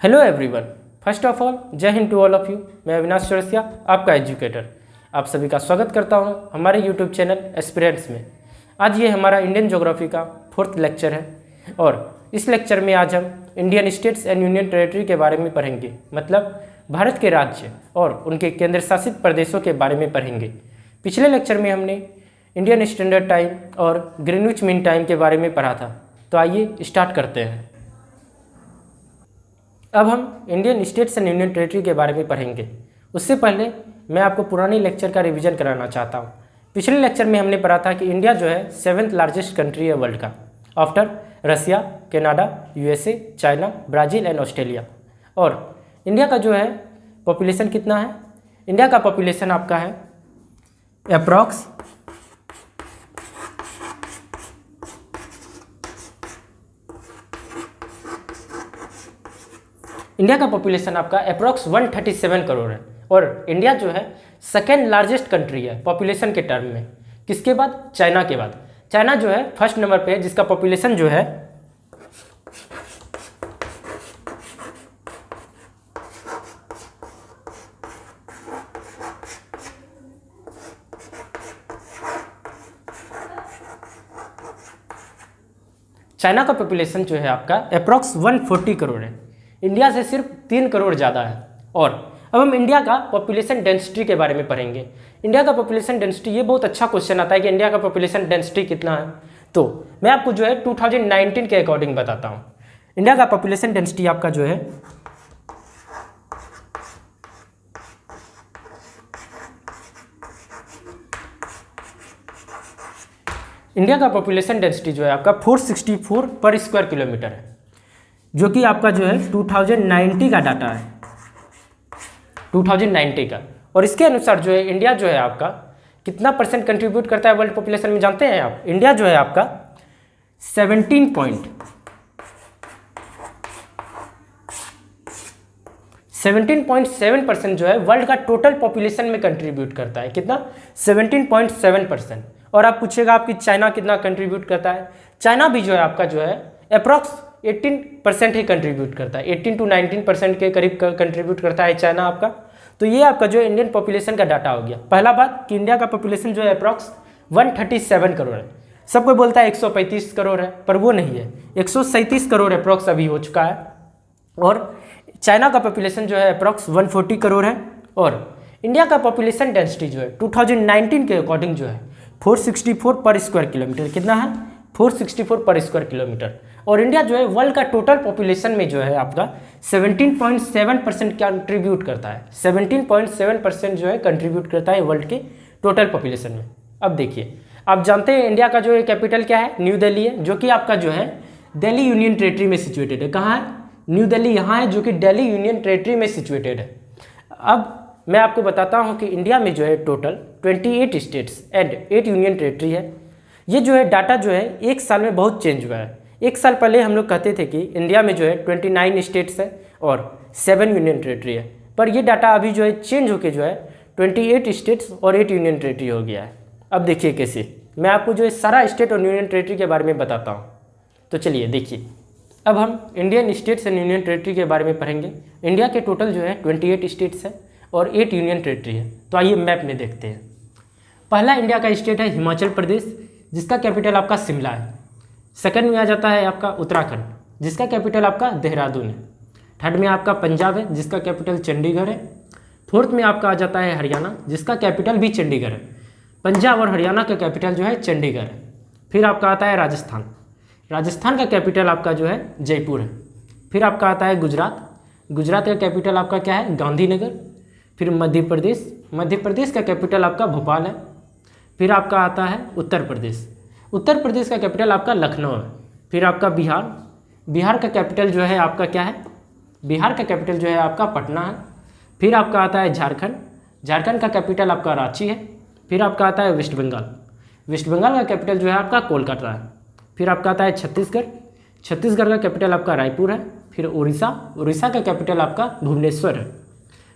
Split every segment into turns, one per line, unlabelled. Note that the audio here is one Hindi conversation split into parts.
Hello everyone, first of all Jai Hind to all of you. मैं अविनाश चौरसिया, आपका एजुकेटर। आप सभी का स्वागत करता हूं हमारे यूट्यूब चैनल एस्पिरेंट्स में। आज ये हमारा इंडियन ज्योग्राफी का 4th लेक्चर है और इस लेक्चर में आज हम Indian states and union territory के बारे में पढ़ेंगे, मतलब भारत के राज्य और उनके केंद्र शासित प्रदेशों के बारे में पढ़ेंगे। पिछले लेक्चर में हमने इंडियन स्टैंडर्ड टाइम और ग्रीनविच मीन टाइम के बारे में पढ़ा था। तो आइए स्टार्ट करते हैं। अब हम Indian states and union territory के बारे में पढ़ेंगे। उससे पहले मैं आपको पुरानी लेक्चर का रिवीजन कराना चाहता हूँ। पिछले लेक्चर में हमने पढ़ा था कि इंडिया जो है 7th लार्जेस्ट कंट्री है वर्ल्ड का, after Russia, Canada, USA, China, Brazil and Australia. और इंडिया का जो है पॉपुलेशन कितना है? इंडिया का पॉपुलेशन आपका है अप्रॉक्स 137 करोड़ है। और इंडिया जो है सेकेंड लार्जेस्ट कंट्री है पॉपुलेशन के टर्म में। किसके बाद? चाइना के बाद। चाइना जो है फर्स्ट नंबर पे है, जिसका पॉपुलेशन जो है चाइना का पॉपुलेशन जो है आपका अप्रॉक्स 140 करोड़ है। इंडिया से सिर्फ 3 करोड़ ज़्यादा है। और अब हम इंडिया का पॉपुलेशन डेंसिटी के बारे में पढ़ेंगे। इंडिया का पॉपुलेशन डेंसिटी, ये बहुत अच्छा क्वेश्चन आता है कि इंडिया का पॉपुलेशन डेंसिटी कितना है। तो मैं आपको जो है 2019 के अकॉर्डिंग बताता हूँ। इंडिया का पॉपुलेशन डेंसिटी आपका जो है इंडिया का पॉपुलेशन डेंसिटी जो है आपका 464 पर स्क्वायर किलोमीटर है, जो कि आपका जो है 2090 का डाटा है, 2090 का। और इसके अनुसार जो है इंडिया जो है आपका कितना परसेंट कंट्रीब्यूट करता है वर्ल्ड पॉपुलेशन में, जानते हैं आप? इंडिया जो है आपका 17.7% जो है वर्ल्ड का टोटल पॉपुलेशन में कंट्रीब्यूट करता है। कितना? 17.7%। और आप पूछेगा आपकी चाइना कितना कंट्रीब्यूट करता है? चाइना भी जो है आपका जो है अप्रॉक्स 18% ही कंट्रीब्यूट करता है, 18 to 19% के करीब कंट्रीब्यूट करता है चाइना आपका। तो ये आपका जो इंडियन पॉपुलेशन का डाटा हो गया। पहला बात कि इंडिया का पॉपुलेशन जो है अप्रॉक्स 137 करोड़ है। सब कोई बोलता है 135 करोड़ है, पर वो नहीं है, 137 करोड़ अप्रॉक्स अभी हो चुका है। और चाइना का पॉपुलेशन जो है अप्रॉक्स 140 करोड़ है। और इंडिया का पॉपुलेशन डेंसिटी जो है 2019 के अकॉर्डिंग जो है 464 पर स्क्वायर किलोमीटर। कितना है? 464 पर स्क्वायर किलोमीटर। और इंडिया जो है वर्ल्ड का टोटल पॉपुलेशन में जो है आपका 17.7% कंट्रीब्यूट करता है। 17.7% जो है कंट्रीब्यूट करता है वर्ल्ड के टोटल पॉपुलेशन में। अब देखिए, आप जानते हैं इंडिया का जो है कैपिटल क्या है? न्यू दिल्ली है, जो कि आपका जो है दिल्ली यूनियन टेरेटरी में सिचुएटेड है। कहाँ है? न्यू दिल्ली यहाँ है, जो कि दिल्ली यूनियन टेरेटरी में सिचुएटेड है। अब मैं आपको बताता हूँ कि इंडिया में जो है total 28 states and 8 union territory है। ये जो है डाटा जो है एक साल में बहुत चेंज हुआ है। एक साल पहले हम लोग कहते थे कि इंडिया में जो है 29 स्टेट्स है और 7 यूनियन टेरेटरी है, पर ये डाटा अभी जो है चेंज होकर जो है 28 स्टेट्स और 8 यूनियन टेरेटरी हो गया है। अब देखिए कैसे मैं आपको जो है सारा स्टेट और यूनियन टेरेटरी के बारे में बताता हूँ। तो चलिए देखिए, अब हम Indian states and union territory के बारे में पढ़ेंगे। इंडिया के टोटल जो है 28 स्टेट्स है और 8 यूनियन टेरेटरी है। तो आइए मैप में देखते हैं। पहला इंडिया का स्टेट है हिमाचल प्रदेश, जिसका कैपिटल आपका शिमला है। सेकंड में आ जाता है आपका उत्तराखंड, जिसका कैपिटल आपका देहरादून है। थर्ड में आपका पंजाब है, जिसका कैपिटल चंडीगढ़ है। फोर्थ में आपका आ जाता है हरियाणा, जिसका कैपिटल भी चंडीगढ़ है। पंजाब और हरियाणा का कैपिटल जो है चंडीगढ़ है। फिर आपका आता है राजस्थान। राजस्थान का कैपिटल आपका जो है जयपुर है। फिर आपका आता है गुजरात। गुजरात का कैपिटल आपका क्या है? गांधीनगर। फिर मध्य प्रदेश। मध्य प्रदेश का कैपिटल आपका भोपाल है। फिर आपका आता है उत्तर प्रदेश। उत्तर प्रदेश का कैपिटल आपका लखनऊ है। फिर आपका बिहार। बिहार का कैपिटल जो है आपका क्या है? बिहार का कैपिटल जो है आपका पटना है। फिर आपका आता है झारखंड। झारखंड का कैपिटल आपका रांची है। फिर आपका आता है वेस्ट बंगाल। वेस्ट बंगाल का कैपिटल जो है आपका कोलकाता है। फिर आपका आता है छत्तीसगढ़। छत्तीसगढ़ का कैपिटल आपका रायपुर है। फिर उड़ीसा। उड़ीसा का कैपिटल आपका भुवनेश्वर है।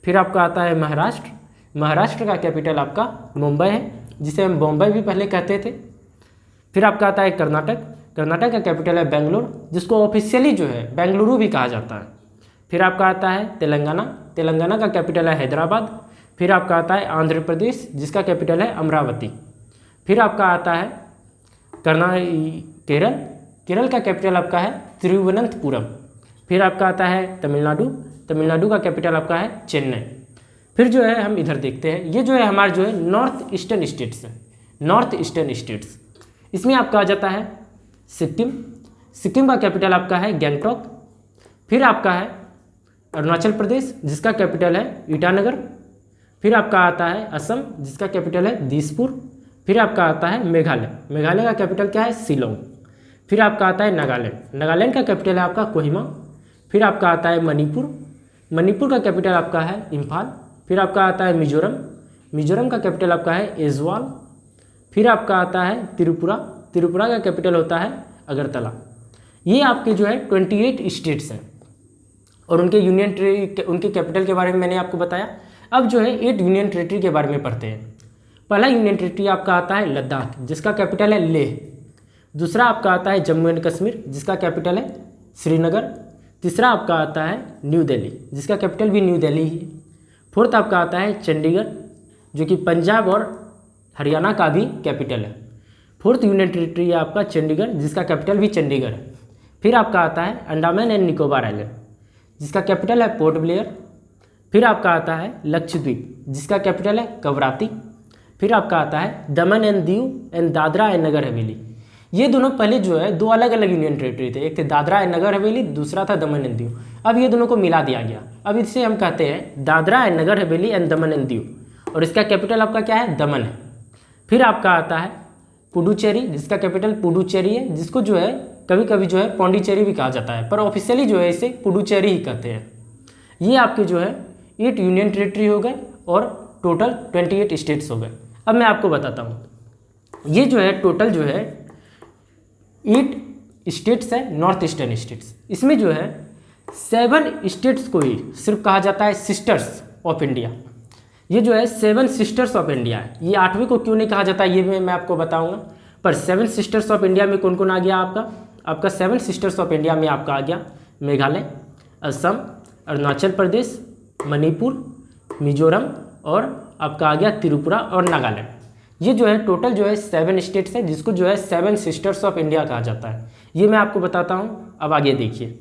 फिर आपका आता है महाराष्ट्र। महाराष्ट्र का कैपिटल आपका मुंबई है, जिसे हम बॉम्बे भी पहले कहते थे। फिर आपका आता है कर्नाटक। कर्नाटक का कैपिटल है बेंगलोर, जिसको ऑफिशियली जो है बेंगलुरु भी कहा जाता है। फिर आपका आता है तेलंगाना, तेलंगाना का कैपिटल है हैदराबाद। फिर आपका आता है आंध्र प्रदेश जिसका कैपिटल है अमरावती। फिर आपका आता है केरल, केरल का कैपिटल आपका है तिरुवनंतपुरम। फिर आपका आता है तमिलनाडु, तमिलनाडु का कैपिटल आपका है चेन्नई। फिर जो है हम इधर देखते हैं, ये जो है हमारे जो है नॉर्थ ईस्टर्न स्टेट्स है, नॉर्थ ईस्टर्न स्टेट्स। इसमें आपका आ जाता है सिक्किम, सिक्किम का कैपिटल आपका है गैंगटॉक। फिर आपका है अरुणाचल प्रदेश जिसका कैपिटल है ईटानगर। फिर आपका आता है असम जिसका कैपिटल है दिसपुर। फिर आपका आता है मेघालय, मेघालय का कैपिटल क्या है शिलोंग। फिर आपका आता है नागालैंड, नागालैंड का कैपिटल है आपका कोहिमा। फिर आपका आता है मणिपुर, मणिपुर का कैपिटल आपका है इम्फाल। फिर आपका आता है मिजोरम, मिजोरम का कैपिटल आपका है एजवाल। फिर आपका आता है त्रिपुरा, त्रिपुरा का कैपिटल होता है अगरतला। ये आपके जो है 28 स्टेट्स हैं और उनके यूनियन टेरिटरी, उनके कैपिटल के बारे में मैंने आपको बताया। अब जो है 8 यूनियन टेरिटरी के बारे में पढ़ते हैं। पहला यूनियन टेरिटरी आपका आता है लद्दाख जिसका कैपिटल है लेह। दूसरा आपका आता है जम्मू एंड कश्मीर जिसका कैपिटल है श्रीनगर। तीसरा आपका आता है न्यू दिल्ली जिसका कैपिटल भी न्यू दिल्ली ही है। फोर्थ आपका आता है चंडीगढ़ जो कि पंजाब और हरियाणा का भी कैपिटल है। फोर्थ यूनियन टेरिटरी है आपका चंडीगढ़ जिसका कैपिटल भी चंडीगढ़ है। फिर आपका आता है अंडमान एंड निकोबार आइलैंड जिसका कैपिटल है पोर्ट ब्लेयर। फिर आपका आता है लक्षद्वीप जिसका कैपिटल है कवराती। फिर आपका आता है Daman and Diu and Dadra and Nagar Haveli. ये दोनों पहले जो है दो अलग अलग यूनियन टेरिटरी थे, एक थे दादरा एंड नगर हवेली, दूसरा था दमन एंड दीव। अब ये दोनों को मिला दिया गया, अब इससे हम कहते हैं Dadra and Nagar Haveli and Daman and Diu और इसका कैपिटल आपका क्या है दमन है। फिर आपका आता है पुडुचेरी जिसका कैपिटल पुडुचेरी है, जिसको जो है कभी कभी जो है पौंडीचेरी भी कहा जाता है, पर ऑफिशियली जो है इसे पुडुचेरी ही कहते हैं। ये आपके जो है 8 यूनियन टेरिटरी हो गए और टोटल 28 स्टेट्स हो गए। अब मैं आपको बताता हूँ, ये जो है टोटल जो है 8 स्टेट्स है नॉर्थ ईस्टर्न स्टेट्स। इसमें जो है 7 स्टेट्स को ही सिर्फ कहा जाता है सिस्टर्स ऑफ इंडिया। ये जो है 7 सिस्टर्स ऑफ इंडिया है। ये 8वीं को क्यों नहीं कहा जाता ये मैं आपको बताऊंगा, पर 7 सिस्टर्स ऑफ इंडिया में कौन कौन आ गया आपका 7 सिस्टर्स ऑफ इंडिया में आपका आ गया मेघालय, असम, अरुणाचल प्रदेश, मणिपुर, मिजोरम और आपका आ गया त्रिपुरा और नागालैंड। ये जो है टोटल जो है 7 स्टेट्स है जिसको जो है 7 सिस्टर्स ऑफ इंडिया कहा जाता है। ये मैं आपको बताता हूँ। अब आगे देखिए,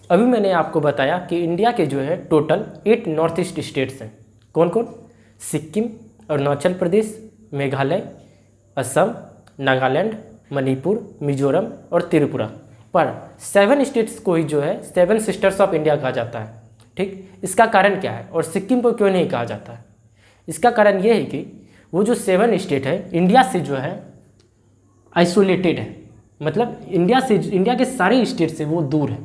अभी मैंने आपको बताया कि इंडिया के जो है टोटल 8 नॉर्थ ईस्ट स्टेट्स हैं। कौन कौन? सिक्किम, अरुणाचल प्रदेश, मेघालय, असम, नागालैंड, मणिपुर, मिजोरम और त्रिपुरा। पर 7 स्टेट्स को ही जो है 7 सिस्टर्स ऑफ इंडिया कहा जाता है। ठीक, इसका कारण क्या है और सिक्किम को क्यों नहीं कहा जाता है? इसका कारण ये है कि वो जो 7 स्टेट है इंडिया से जो है आइसोलेटेड है, मतलब इंडिया के सारे स्टेट से वो दूर है।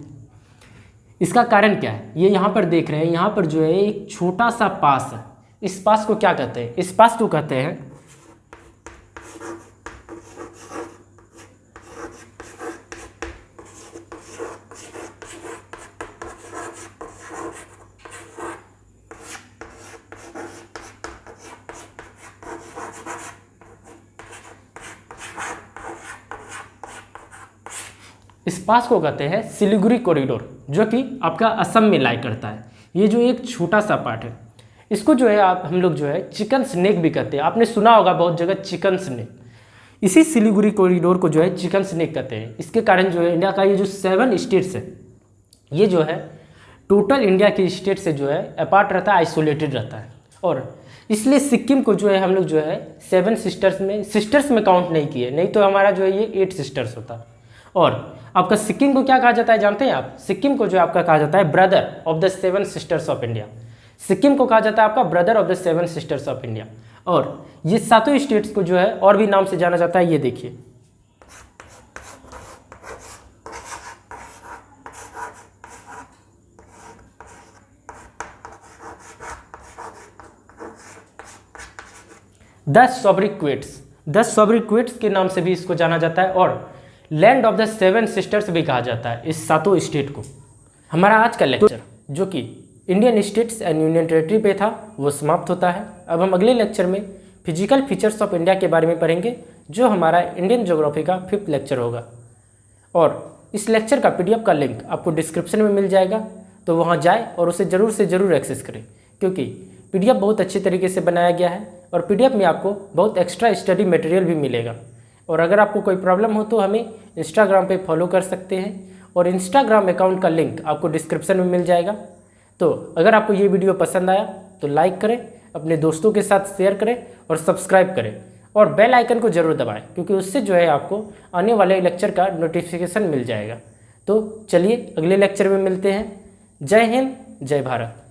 इसका कारण क्या है? ये यहाँ पर देख रहे हैं, यहाँ पर जो है एक छोटा सा पास है। इस पास को क्या कहते हैं? इस पास को कहते हैं इस पास को कहते हैं सिलीगुड़ी कॉरिडोर, जो कि आपका असम में लाई करता है। ये जो एक छोटा सा पार्ट है, इसको जो है हम लोग जो है चिकन स्नेक भी कहते हैं। आपने सुना होगा बहुत जगह चिकन स्नेक। इसी सिलीगुड़ी कॉरिडोर को जो है चिकन स्नेक कहते हैं। इसके कारण जो है इंडिया का ये जो 7 स्टेट्स है, ये जो है टोटल इंडिया के स्टेट से जो है अपार्ट रहता है, आइसोलेटेड रहता है। और इसलिए सिक्किम को जो है हम लोग जो है 7 सिस्टर्स में काउंट नहीं किए, नहीं तो हमारा जो है ये 8 सिस्टर्स होता। और आपका सिक्किम को क्या कहा जाता है जानते हैं आप? सिक्किम को जो है आपका कहा जाता है brother of the 7 sisters of India. Sikkim को कहा जाता है आपका brother of the 7 sisters of India. और ये 7 स्टेट्स को जो है और भी नाम से जाना जाता है, ये देखिए। द सॉब्रिक्वेट्स के नाम से भी इसको जाना जाता है और लैंड ऑफ द 7 सिस्टर्स भी कहा जाता है इस 7 स्टेट को। हमारा आज का लेक्चर जो कि Indian states and union territory पे था वो समाप्त होता है। अब हम अगले लेक्चर में फिजिकल फीचर्स ऑफ इंडिया के बारे में पढ़ेंगे, जो हमारा इंडियन ज्योग्राफी का 5th लेक्चर होगा। और इस लेक्चर का PDF का लिंक आपको डिस्क्रिप्शन में मिल जाएगा, तो वहाँ जाए और उसे ज़रूर से ज़रूर एक्सेस करें, क्योंकि PDF बहुत अच्छे तरीके से बनाया गया है और PDF में आपको बहुत एक्स्ट्रा स्टडी मटेरियल भी मिलेगा। और अगर आपको कोई प्रॉब्लम हो तो हमें इंस्टाग्राम पे फॉलो कर सकते हैं और इंस्टाग्राम अकाउंट का लिंक आपको डिस्क्रिप्शन में मिल जाएगा। तो अगर आपको ये वीडियो पसंद आया तो लाइक करें, अपने दोस्तों के साथ शेयर करें और सब्सक्राइब करें और बेल आइकन को ज़रूर दबाएं, क्योंकि उससे जो है आपको आने वाले लेक्चर का नोटिफिकेशन मिल जाएगा। तो चलिए अगले लेक्चर में मिलते हैं। जय हिंद, जय भारत।